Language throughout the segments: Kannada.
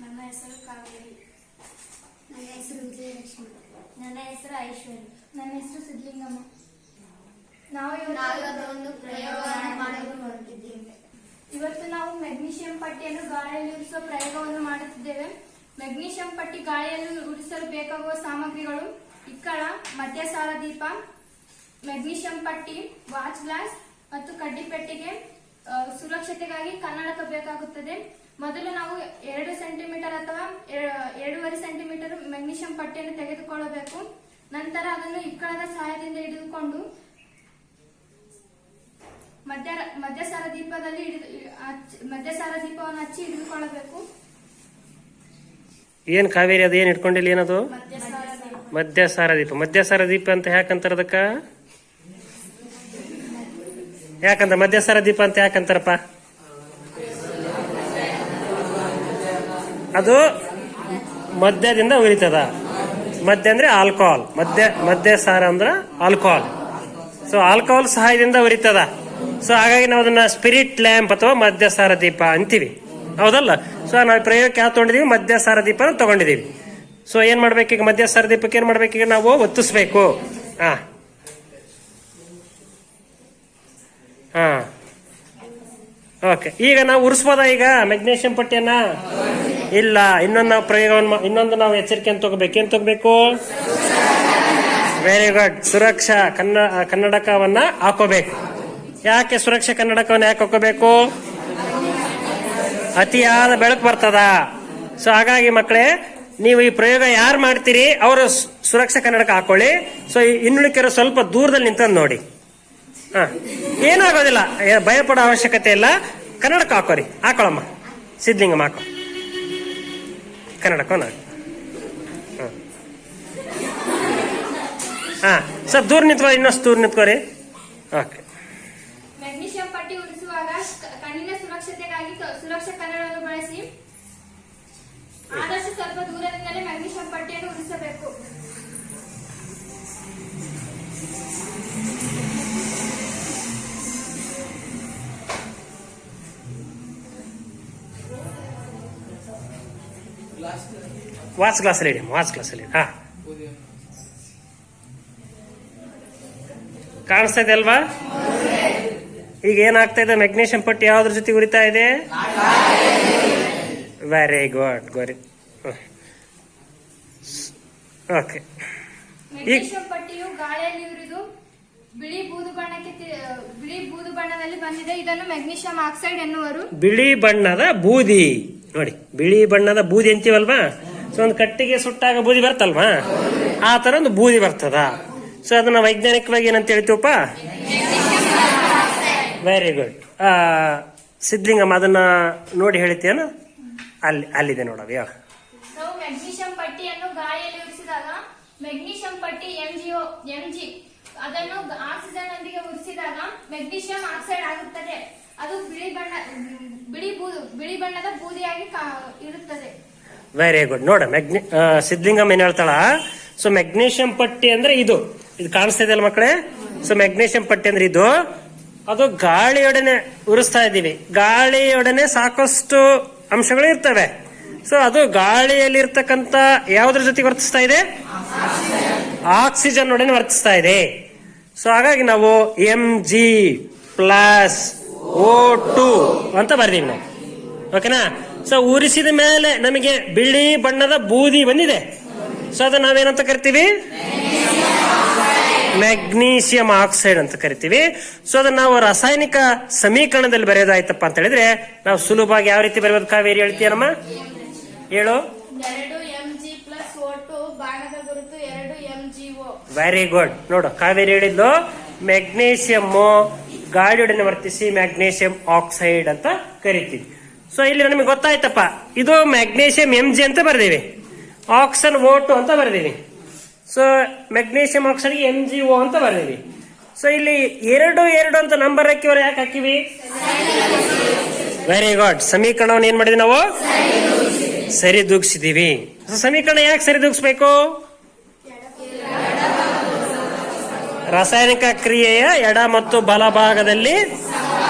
ನನ್ನ ಹೆಸರು ಕಾವೇರಿ. ನನ್ನ ಹೆಸರು ವಿಜಯಲಕ್ಷ್ಮಿ. ನನ್ನ ಹೆಸರು ಐಶ್ವರ್ಯ. ನನ್ನ ಹೆಸರು ಸಿದ್ಲಿಂಗಮ್ಮ. ನಾವು ಒಂದು ಪ್ರಯೋಗವನ್ನು ಮಾಡಲು ಹೊರಟಿದ್ದೇವೆ. ಇವತ್ತು ನಾವು ಮೆಗ್ನೀಷಿಯಂ ಪಟ್ಟಿಯನ್ನು ಗಾಳಿಯಲ್ಲಿ ಉರಿಸುವ ಪ್ರಯೋಗವನ್ನು ಮಾಡುತ್ತಿದ್ದೇವೆ. ಮೆಗ್ನೀಷಿಯಂ ಪಟ್ಟಿ ಗಾಳಿಯಲ್ಲಿ ಉರಿಸಲು ಬೇಕಾಗುವ ಸಾಮಗ್ರಿಗಳು: ಇಕ್ಕಳ, ಮಧ್ಯಸಾರ ದೀಪ, ಮೆಗ್ನೀಷಿಯಂ ಪಟ್ಟಿ, ವಾಚ್ ಗ್ಲಾಸ್ ಮತ್ತು ಕಡ್ಡಿಪೆಟ್ಟಿಗೆ. ಸುರಕ್ಷತೆಗಾಗಿ ಕನ್ನಡಕ ಬೇಕಾಗುತ್ತದೆ. ಮೊದಲು ನಾವು 2 ಸೆಂಟಿಮೀಟರ್ ಅಥವಾ 2.5 ಸೆಂಟಿಮೀಟರ್ ಮೆಗ್ನೀಷಿಯಂ ಪಟ್ಟಿಯನ್ನು ತೆಗೆದುಕೊಳ್ಳಬೇಕು. ನಂತರ ಅದನ್ನು ಇಕ್ಕಳದ ಸಹಾಯದಿಂದ ಹಿಡಿದುಕೊಂಡು ಮಧ್ಯಸಾರ ದೀಪವನ್ನು ಹಚ್ಚಿ ಹಿಡಿದುಕೊಳ್ಳಬೇಕು. ಏನ್ ಕಾವೇರಿ ಅದು ಏನ್ ಇಟ್ಕೊಂಡಿಲ್ಲ? ಏನದು ಮಧ್ಯಸಾರ ದೀಪ. ಮಧ್ಯಸಾರ ದೀಪ ಅಂತ ಯಾಕಂತಾರ? ಅದಕ್ಕ ಯಾಕಂತ ಮಧ್ಯಸಾರ ದೀಪ ಅಂತ ಯಾಕಂತಾರಪ್ಪ? ಅದು ಮದ್ಯದಿಂದ ಉರಿತದ. ಮದ್ಯ ಅಂದ್ರೆ ಆಲ್ಕೋಹಾಲ್. ಮದ್ಯಸಾರ ಅಂದ್ರ ಆಲ್ಕೋಹಾಲ್. ಸೊ ಆಲ್ಕೋಹಾಲ್ ಸಹಾಯದಿಂದ ಉರಿತದ. ಸೊ ಹಾಗಾಗಿ ನಾವು ಅದನ್ನ ಸ್ಪಿರಿಟ್ ಲ್ಯಾಂಪ್ ಅಥವಾ ಮಧ್ಯಸಾರ ದೀಪ ಅಂತೀವಿ, ಹೌದಲ್ಲ? ಸೊ ನಾವು ಪ್ರಯೋಗಕ್ಕೆ ಯಾವ ತಗೊಂಡಿದೀವಿ? ಮಧ್ಯಸಾರ ದೀಪನ ತಗೊಂಡಿದೀವಿ. ಸೊ ಏನ್ ಮಾಡ್ಬೇಕೀಗ? ಮಧ್ಯಸಾರ ದೀಪಕ್ಕೆ ಏನ್ ಮಾಡ್ಬೇಕೀಗ? ನಾವು ಒತ್ತಿಸ್ಬೇಕು. ಹಾ ಓಕೆ. ಈಗ ನಾವು ಉರಿಸ್ಬೋದಾ ಈಗ ಮೆಗ್ನೀಷಿಯಂ ಪಟ್ಟಿಯನ್ನ? ಇಲ್ಲ. ಇನ್ನೊಂದು ನಾವು ಎಚ್ಚರಿಕೆ ಅಂತ ತಗೋಬೇಕು. ಏನ್ ತಗೋಬೇಕು? Very good. ಸುರಕ್ಷಾ ಕನ್ನಡಕವನ್ನ ಹಾಕೋಬೇಕು. ಯಾಕೆ ಸುರಕ್ಷಾ ಕನ್ನಡಕವನ್ನ ಯಾಕೆ ಹಾಕೋಬೇಕು? ಅತಿಯಾದ ಬೆಳಕು ಬರ್ತದ. ಸೊ ಹಾಗಾಗಿ ಮಕ್ಕಳೇ, ನೀವು ಈ ಪ್ರಯೋಗ ಯಾರು ಮಾಡ್ತೀರಿ ಅವರು ಸುರಕ್ಷಾ ಕನ್ನಡಕ ಹಾಕೊಳ್ಳಿ. ಸೊ ಇನ್ನುಳಿಕೆರೋ ಸ್ವಲ್ಪ ದೂರದಲ್ಲಿ ನಿಂತಂದು ನೋಡಿ. ಏನಾಗೋದಿಲ್ಲ, ಭಯಪಡೋ ಅವಶ್ಯಕತೆ ಇಲ್ಲ. ಕನ್ನಡಕ ಹಾಕೋರಿ. ಹಾಕೊಳ್ಳಮ್ಮ ಸಿದ್ಲಿಂಗಮ್ಮ, ಹಾಕೋ ಕನ್ನಡಕವನ್ನ. ಸ್ವಲ್ಪ ದೂರ ನಿಂತ್ಕೊಳ್ಳಿ, ಇನ್ನಷ್ಟು ದೂರ ನಿಂತ್ಕೋರಿ. ಓಕೆ. ಮೆಗ್ನೀಷಿಯಂ ಪಟ್ಟಿ ಉರಿಸುವಾಗ ಕಣ್ಣಿನ ಸುರಕ್ಷತೆಗಾಗಿ ಸುರಕ್ಷಾ ಕನ್ನಡವನ್ನು ಬಳಸಿ ಆದಷ್ಟು ಸ್ವಲ್ಪ ದೂರದಿಂದಲೇ ಮೆಗ್ನೀಷಿಯಂ ಪಟ್ಟಿಯನ್ನು ಉರಿಸಬೇಕು. ವಾಚ್ ಗ್ಲಾಸಲ್ಲಿ ಇಡಿ. ವಾಚ್ ಗ್ಲಾಸಲ್ಲಿ ಕಾಣಿಸ್ತಾ ಇದೆ ಅಲ್ವಾ? ಈಗ ಏನಾಗ್ತಾ ಇದೆ? ಮೆಗ್ನೀಷಿಯಂ ಪಟ್ಟಿ ಯಾವ್ದ್ರ ಜೊತೆ ಉರಿತಾ ಇದೆ? ವೆರಿ ಗುಡ್, ಗೋರಿ. ಓಕೆ. ಮೆಗ್ನೀಷಿಯಂ ಪಟ್ಟಿಯು ಗಾಳಿಯಲ್ಲಿ ಉರಿದು ಬಿಳಿ ಬೂದು ಬಣ್ಣದಲ್ಲಿ ಬಂದಿದೆ. ಇದನ್ನು ಮೆಗ್ನೀಷಿಯಂ ಆಕ್ಸೈಡ್ ಎನ್ನುವರು. ಬಿಳಿ ಬಣ್ಣದ ಬೂದಿ ನೋಡಿ, ಬಿಳಿ ಬಣ್ಣದ ಬೂದಿ ಅಂತೀವಲ್ವಾ? ಸೊ ಒಂದು ಕಟ್ಟಿಗೆ ಸುಟ್ಟಾಗ ಬೂದಿ ಬರ್ತಲ್ವಾ? ಆ ತರ ಒಂದು ಬೂದಿ ಬರ್ತದ. ಸೊ ಅದನ್ನ ವೈಜ್ಞಾನಿಕವಾಗಿ ಏನಂತ ಹೇಳ್ತೀವಪ್ಪ? Very good. ಸಿದ್ಲಿಂಗಮ್ಮ ಅದನ್ನ ನೋಡಿ ಹೇಳ್ತೀಯನ? ಅಲ್ಲಿದೆ ನೋಡವಿ. ನಾವು ಮೆಗ್ನೀಷಿಯಂ ಪಟ್ಟಿಯನ್ನು ಗಾಳಿಯಲ್ಲಿ ಉರಿಸಿದಾಗ ಮೆಗ್ನೀಷಿಯಂ ಪಟ್ಟಿ ಎಂಜಿ ಅದನ್ನು ಆಕ್ಸಿಜನ್ ನೊಂದಿಗೆ ಉರಿಸಿದಾಗ ಮೆಗ್ನೀಷಿಯಂ ಆಕ್ಸೈಡ್ ಆಗುತ್ತದೆ. ಅದು ಬಿಳಿ ಬಣ್ಣದ ಬೂದಿಯಾಗಿ ಇರುತ್ತದೆ. Very good. ನೋಡ ಸಿದ್ಲಿಂಗಮ್ಮ ಏನ್ ಹೇಳ್ತಾಳ? ಸೊ ಮೆಗ್ನೀಷಿಯಂ ಪಟ್ಟಿ ಅಂದ್ರೆ ಇದು ಕಾಣಿಸ್ತಾ ಇದೆಯಲ್ಲ ಮಕ್ಕಳೇ? ಸೊ ಮೆಗ್ನೀಷಿಯಂ ಪಟ್ಟಿ ಅಂದ್ರೆ ಇದು. ಅದು ಗಾಳಿಯೊಡನೆ ಉರಿಸ್ತಾ ಇದ್ದೀವಿ. ಗಾಳಿಯೊಡನೆ ಸಾಕಷ್ಟು ಅಂಶಗಳು ಇರ್ತವೆ. ಸೊ ಅದು ಗಾಳಿಯಲ್ಲಿ ಇರ್ತಕ್ಕಂಥ ಯಾವುದ್ರ ಜೊತೆಗೆ ವರ್ತಿಸ್ತಾ ಇದೆ? ಆಕ್ಸಿಜನ್ ಒಡನೆ ವರ್ತಿಸ್ತಾ ಇದೆ. ಸೊ ಹಾಗಾಗಿ ನಾವು Mg+O2 ಅಂತ ಬರ್ದೀವಿ ನಾವು. ಓಕೆನಾ? ಸೊ ಉರಿಸಿದ ಮೇಲೆ ನಮಗೆ ಬಿಳಿ ಬಣ್ಣದ ಬೂದಿ ಬಂದಿದೆ. ಸೊ ಅದು ನಾವೇನಂತ ಕರಿತೀವಿ? ಮೆಗ್ನೀಷಿಯಂ ಆಕ್ಸೈಡ್ ಅಂತ ಕರಿತೀವಿ. ಸೊ ಅದನ್ನ ನಾವು ರಾಸಾಯನಿಕ ಸಮೀಕರಣದಲ್ಲಿ ಬರೆಯೋದಾಯ್ತಪ್ಪ ಅಂತ ಹೇಳಿದ್ರೆ ನಾವು ಸುಲಭವಾಗಿ ಯಾವ ರೀತಿ ಬರೆಯೋದು? ಕಾವೇರಿ ಹೇಳ್ತೀಯಮ್ಮ, ಹೇಳು. 2Mg+O2 ಬಾಣದ ಗುರುತು 2MgO. Very good. ನೋಡು, ಕಾವೇರಿ ಹೇಳಿದ್ದು ಮೆಗ್ನೀಷಿಯಂ ಗಾಳಿಯೊಡನೆ ವರ್ತಿಸಿ ಮ್ಯಾಗ್ನೀಷಿಯಂ ಆಕ್ಸೈಡ್ ಅಂತ ಕರಿತೀವಿ. ಸೊ ಇಲ್ಲಿ ನಮಗೆ ಗೊತ್ತಾಯ್ತಪ್ಪ, ಇದು ಮ್ಯಾಗ್ನೀಷಿಯಂ Mg ಅಂತ ಬರ್ದೀವಿ, ಆಕ್ಸಿಜನ್ O2 ಅಂತ ಬರ್ದೀವಿ. ಸೊ ಮೆಗ್ನೀಷಿಯಂ ಆಕ್ಸೈಡ್ MgO ಅಂತ ಬರ್ದೀವಿ. ಸೊ ಇಲ್ಲಿ 2 ಅಂತ ನಂಬರ್ ಹಾಕಿವ್ರ ಯಾಕೆ ಹಾಕಿವಿ? Very good. ಸಮೀಕರಣವನ್ನು ಏನ್ ಮಾಡಿದ್ವಿ ನಾವು? ಸರಿದೂಗಿಸಿದೀವಿ. ಸಮೀಕರಣ ಯಾಕೆ ಸರಿದೂಗಿಸ್ಬೇಕು? ರಾಸಾಯನಿಕ ಕ್ರಿಯೆಯ ಎಡ ಮತ್ತು ಬಲಭಾಗದಲ್ಲಿ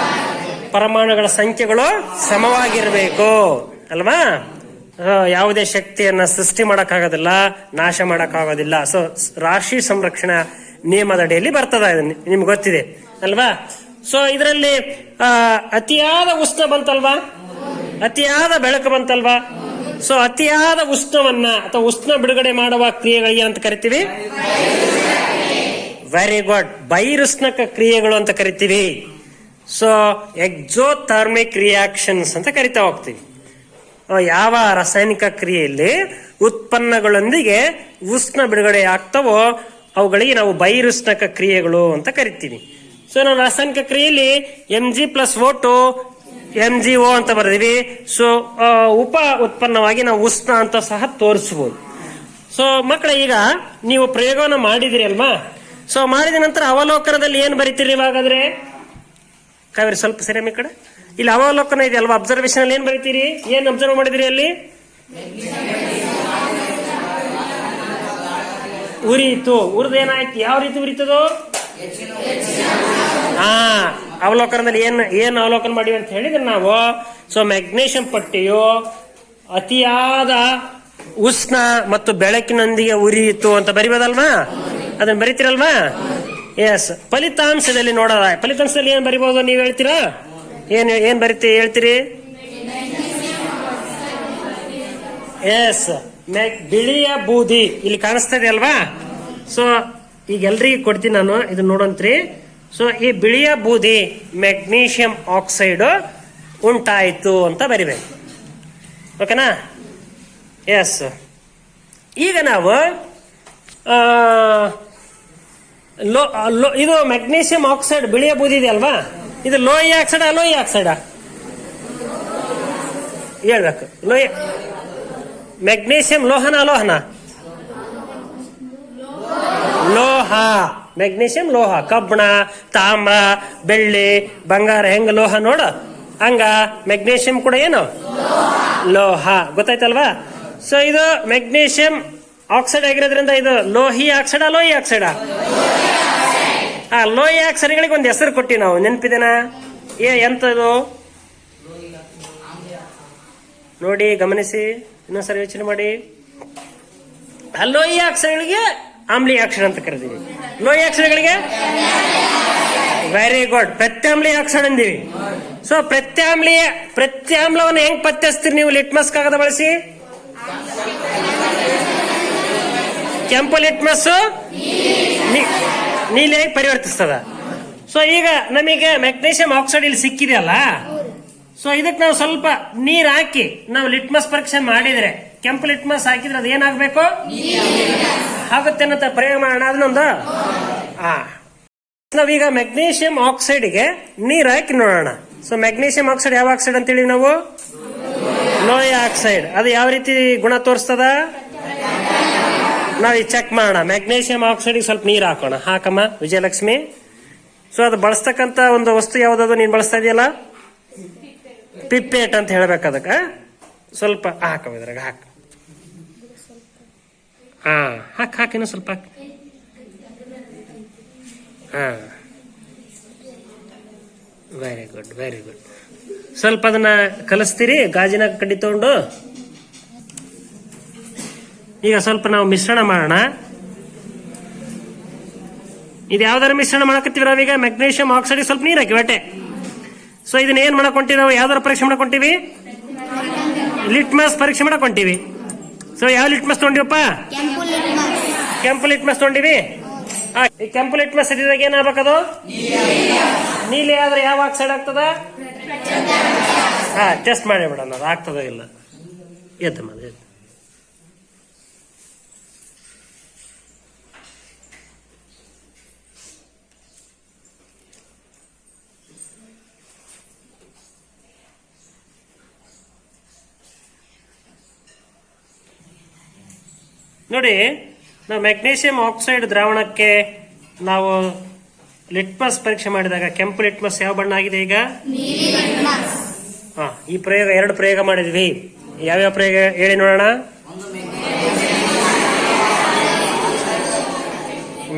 ಪರಮಾಣುಗಳ ಸಂಖ್ಯೆಗಳು ಸಮವಾಗಿರಬೇಕು ಅಲ್ವಾ? ಯಾವುದೇ ಶಕ್ತಿಯನ್ನ ಸೃಷ್ಟಿ ಮಾಡಕ್ಕಾಗೋದಿಲ್ಲ, ನಾಶ ಮಾಡಕ್ಕಾಗೋದಿಲ್ಲ. ಸೊ ರಾಶಿ ಸಂರಕ್ಷಣಾ ನಿಯಮದ ಅಡಿಯಲ್ಲಿ ಬರ್ತದ, ನಿಮ್ಗೆ ಗೊತ್ತಿದೆ ಅಲ್ವಾ. ಸೊ ಇದರಲ್ಲಿ ಅತಿಯಾದ ಉಷ್ಣ ಬಂತಲ್ವಾ, ಅತಿಯಾದ ಬೆಳಕು ಬಂತಲ್ವಾ. ಸೊ ಅತಿಯಾದ ಉಷ್ಣವನ್ನ ಅಥವಾ ಉಷ್ಣ ಬಿಡುಗಡೆ ಮಾಡುವ ಕ್ರಿಯೆಗಳಿಗೆ ಅಂತ ಕರಿತೀವಿ, ವೆರಿ ಗುಡ್, ಬಹಿರುಷ್ಣಕ ಕ್ರಿಯೆಗಳು ಅಂತ ಕರಿತೀವಿ. ಸೊ ಎಕ್ಸೋಥರ್ಮಿಕ್ ರಿಯಾಕ್ಷನ್ಸ್ ಅಂತ ಕರಿತಾ ಹೋಗ್ತೀವಿ. ಯಾವ ರಾಸಾಯನಿಕ ಕ್ರಿಯೆಯಲ್ಲಿ ಉತ್ಪನ್ನಗಳೊಂದಿಗೆ ಉಷ್ಣ ಬಿಡುಗಡೆ ಆಗ್ತವೋ ಅವುಗಳಿಗೆ ನಾವು ಬಹಿರುಷ್ಣಕ ಕ್ರಿಯೆಗಳು ಅಂತ ಕರಿತೀವಿ. ಸೊ ನಾವು ರಾಸಾಯನಿಕ ಕ್ರಿಯೆಯಲ್ಲಿ Mg+O2 MgO ಅಂತ ಬರ್ತೀವಿ. ಸೊ ಉಪ ಉತ್ಪನ್ನವಾಗಿ ನಾವು ಉಷ್ಣ ಅಂತ ಸಹ ತೋರಿಸಬಹುದು. ಸೊ ಮಕ್ಕಳ, ಈಗ ನೀವು ಪ್ರಯೋಗವನ್ನು ಮಾಡಿದಿರಿ ಅಲ್ವಾ. ಸೊ ಮಾಡಿದ ನಂತರ ಅವಲೋಕನದಲ್ಲಿ ಏನ್ ಬರೀತೀರಿ ಇವಾಗಾದ್ರೆ? ಕಾವೇರಿ ಸ್ವಲ್ಪ ಸರಿ ಈ ಕಡೆ. ಇಲ್ಲಿ ಅವಲೋಕನ ಇದೆ ಅಲ್ವಾ, ಅಬ್ಸರ್ವೇಷನ್ ಅಲ್ಲಿ ಏನ್ ಬರೀತೀರಿ? ಏನ್ ಅಬ್ಸರ್ವ್ ಮಾಡಿದಿರಿ ಅಲ್ಲಿ? ಉರಿಯಿತು. ಉರಿದೇನಾಯ್ತು? ಯಾವ ರೀತಿ ಉರಿತದೋ? ಅವಲೋಕನದಲ್ಲಿ ಏನ್ ಅವಲೋಕನ ಮಾಡಿವಿ ಅಂತ ಹೇಳಿದ್ರೆ ನಾವು, ಸೊ ಮೆಗ್ನೀಷಿಯಂ ಪಟ್ಟಿಯು ಅತಿಯಾದ ಉಷ್ಣ ಮತ್ತು ಬೆಳಕಿನೊಂದಿಗೆ ಉರಿಯಿತು ಅಂತ ಬರಿಬೋದಲ್ವಾ? ಅದನ್ನ ಬರಿತೀರಲ್ವಾ? ಎಸ್. ಫಲಿತಾಂಶದಲ್ಲಿ ನೋಡೋದ, ಫಲಿತಾಂಶದಲ್ಲಿ ಏನ್ ಬರಿಬಹುದು ನೀವ್ ಹೇಳ್ತೀರಾ? ಏನ್ ಹೇಳ್ತೀರಿ? ಎಸ್, ಬಿಳಿಯ ಬೂದಿ ಇಲ್ಲಿ ಕಾಣಿಸ್ತಾ ಇದೆ ಅಲ್ವಾ. ಸೊ ಈಗ ಎಲ್ರಿಗೂ ಕೊಡ್ತೀನಿ ನಾನು, ಇದನ್ನ ನೋಡಂತ್ರಿ. ಸೊ ಈ ಬಿಳಿಯ ಬೂದಿ ಮೆಗ್ನೀಷಿಯಂ ಆಕ್ಸೈಡ್ ಉಂಟಾಯಿತು ಅಂತ ಬರಿಬೇಕು. ಓಕೆನಾ? ಎಸ್. ಈಗ ನಾವು ಇದು ಮೆಗ್ನೀಷಿಯಂ ಆಕ್ಸೈಡ್ ಬಿಳಿಯ ಬೂದಿ ಇದೆ ಅಲ್ವಾ, ಇದು ಲೋಹಿ ಆಕ್ಸೈಡ್ ಅಲೋಹಿ ಆಕ್ಸೈಡ್ ಹೇಳ್ಬೇಕು. ಮೆಗ್ನೀಷಿಯಂ ಲೋಹನ ಅಲೋಹನ? ಲೋಹ. ಮೆಗ್ನೀಷಿಯಂ ಲೋಹ. ಕಬ್ಬಣ, ತಾಮ್ರ, ಬೆಳ್ಳಿ, ಬಂಗಾರ ಹೆಂಗ ಲೋಹ ನೋಡ ಹಂಗ ಮೆಗ್ನೀಷಿಯಂ ಕೂಡ ಏನು ಲೋಹ. ಗೊತ್ತಾಯ್ತಲ್ವಾ? ಸೊ ಇದು ಮೆಗ್ನೀಷಿಯಂ ಆಕ್ಸೈಡ್ ಆಗಿರೋದ್ರಿಂದ ಇದು ಲೋಹಿ ಆಕ್ಸೈಡ್ ಲೋಹಿ ಆಕ್ಸೈಡ್? ಲೋಹಿ ಆಕ್ಸೈಡ್ಗಳಿಗೆ ಒಂದು ಹೆಸರು ಕೊಟ್ಟಿ ನಾವು, ನೆನಪಿದೆನಾ? ಎಂತದು ನೋಡಿ, ಗಮನಿಸಿ, ಇನ್ನೊಂದ್ಸರಿ ಯೋಚನೆ ಮಾಡಿ. ಲೋಹಿ ಆಕ್ಸೈಡ್ಗಳಿಗೆ ಆಮ್ಲೀಯ ಆಕ್ಸೈಡ್ ಅಂತ ಕರಿತೀವಿ, ಲೋಹಿ ಆಕ್ಸೈಡ್ಗಳಿಗೆ ವೆರಿ ಗುಡ್ ಪ್ರತ್ಯಾಮ್ಲೀಯ ಆಕ್ಸೈಡ್ ಅಂದೀವಿ. ಸೊ ಪ್ರತ್ಯಾಮ್ಲವನ್ನು ಹೆಂಗ್ ಪತ್ತೆ ಹಚ್ತೀರಿ ನೀವು? ಲಿಟ್ಮಸ್ ಕಾಗದ ಬಳಸಿ. ಕೆಂಪು ಲಿಟ್ಮಸ್ ನೀಲಿಯಾಗಿ ಪರಿವರ್ತಿಸ್ತದ. ಸೊ ಈಗ ನಮಗೆ ಮೆಗ್ನೀಷಿಯಂ ಆಕ್ಸೈಡ್ ಇಲ್ಲಿ ಸಿಕ್ಕಿದೆಯಲ್ಲ, ಸೊ ಇದಕ್ಕೆ ನಾವು ಸ್ವಲ್ಪ ನೀರ್ ಹಾಕಿ ನಾವು ಲಿಟ್ಮಸ್ ಪರೀಕ್ಷೆ ಮಾಡಿದ್ರೆ, ಕೆಂಪು ಲಿಟ್ಮಸ್ ಹಾಕಿದ್ರೆ ಅದು ಏನಾಗಬೇಕು? ಆಗುತ್ತೆ ಅನ್ನೋ ಪ್ರಯೋಗ ಮಾಡೋಣ. ಅದನ್ನೊಂದು ನಾವೀಗ ಮೆಗ್ನೀಷಿಯಂ ಆಕ್ಸೈಡ್ಗೆ ನೀರ್ ಹಾಕಿ ನೋಡೋಣ. ಸೊ ಮೆಗ್ನೀಷಿಯಂ ಆಕ್ಸೈಡ್ ಯಾವ ಆಕ್ಸೈಡ್ ಅಂತೇಳಿ ನಾವು? ಲೋಹಿ ಆಕ್ಸೈಡ್. ಅದು ಯಾವ ರೀತಿ ಗುಣ ತೋರಿಸ್ತದ? ನಾವ್ ಚೆಕ್ ಮಾಡೋಣ. ಮೆಗ್ನೀಷಿಯಂ ಆಕ್ಸೈಡ್ ಸ್ವಲ್ಪ ನೀರ್ ಹಾಕೋಣ. ಹಾಕಮ್ಮ ವಿಜಯಲಕ್ಷ್ಮಿ. ಸೊ ಅದು ಬಳಸ್ತಕ್ಕಂತ ಒಂದು ವಸ್ತು ಯಾವ್ದದು ನೀನ್ ಬಳಸ್ತಾ ಇದೆಯಲ್ಲ? ಪಿಪ್ಪೇಟ್ ಅಂತ ಹೇಳ್ಬೇಕು. ಅದಕ್ಕೆ ಸ್ವಲ್ಪ ಹಾಕವ, ಇದ್ರಾಗ ಹಾಕ. ಹಾಕಿನ ಸ್ವಲ್ಪ ಹಾಕಿ. Very good, very good. ಸ್ವಲ್ಪ ಅದನ್ನ ಕಲಿಸ್ತೀರಿ ಗಾಜಿನ ಕಡ್ಡಿ ತಗೊಂಡು. ಈಗ ಸ್ವಲ್ಪ ನಾವು ಮಿಶ್ರಣ ಮಾಡೋಣ. ಇದು ಯಾವ್ದಾರ ಮಿಶ್ರಣ ಮಾಡಕತ್ತೀವಿ ನಾವೀಗ? ಮೆಗ್ನೀಷಿಯಂ ಆಕ್ಸೈಡ್ ಸ್ವಲ್ಪ ನೀರ್ ಹಾಕಿ ಬಟ್ಟೆ. ಸೊ ಇದನ್ನ ಏನ್ ಮಾಡಕೊಂತೀವಿ ನಾವು? ಯಾವ್ದಾರ ಪರೀಕ್ಷೆ ಮಾಡಕೊಂತೀವಿ? ಲಿಟ್ಮಸ್ ಪರೀಕ್ಷೆ ಮಾಡಕೊಂತೀವಿ. ಸೊ ಯಾವ ಲಿಟ್ಮಸ್ ತಗೊಂಡಿವಪ್ಪ? ಕೆಂಪು ಲಿಟ್ಮಸ್ ತಗೊಂಡಿವಿ. ಈ ಕೆಂಪು ಲಿಟ್ಮಸ್ ಇದ್ದಾಗ ಏನಾಗಬೇಕದು? ನೀಲಿ ಆದ್ರೆ ಯಾವ ಆಕ್ಸೈಡ್ ಆಗ್ತದ? ಟೆಸ್ಟ್ ಮಾಡಿ ಬಿಡೋಣ, ಅದು ಆಗ್ತದ ಇಲ್ಲ. ಎದ್ದಮ್ಮ ಎದ್ದು. ನೋಡಿ, ನಾವು ಮೆಗ್ನೀಷಿಯಂ ಆಕ್ಸೈಡ್ ದ್ರಾವಣಕ್ಕೆ ನಾವು ಲಿಟ್ಮಸ್ ಪರೀಕ್ಷೆ ಮಾಡಿದಾಗ ಕೆಂಪು ಲಿಟ್ಮಸ್ ಯಾವ ಬಣ್ಣ ಆಗಿದೆ? ಈಗ ಈ ಪ್ರಯೋಗ 2 ಪ್ರಯೋಗ ಮಾಡಿದ್ವಿ. ಯಾವ್ಯಾವ ಪ್ರಯೋಗ ಹೇಳಿ ನೋಡೋಣ.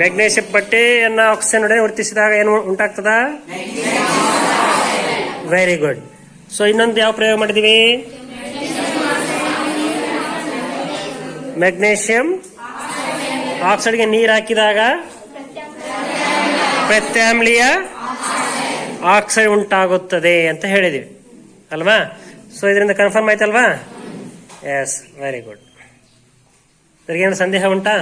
ಮೆಗ್ನೀಷಿಯಂ ಪಟ್ಟಿಯನ್ನ ಆಕ್ಸಿಜನ್ ಒಡನೆ ವರ್ತಿಸಿದಾಗ ಏನು ಉಂಟಾಗ್ತದ? Very good. ಸೊ ಇನ್ನೊಂದು ಯಾವ ಪ್ರಯೋಗ ಮಾಡಿದೀವಿ? ಮೆಗ್ನೀಷಿಯಂ ಆಕ್ಸೈಡ್ಗೆ ನೀರು ಹಾಕಿದಾಗ ಪ್ರತ್ಯಾಮ್ಲೀಯ ಆಕ್ಸೈಡ್ ಉಂಟಾಗುತ್ತದೆ ಅಂತ ಹೇಳಿದೀವಿ ಅಲ್ವಾ? ಸೊ ಇದರಿಂದ ಕನ್ಫರ್ಮ್ ಆಯ್ತಲ್ವಾ? Yes, very good. ಏನಾದ್ರು ಸಂದೇಹ ಉಂಟಾ?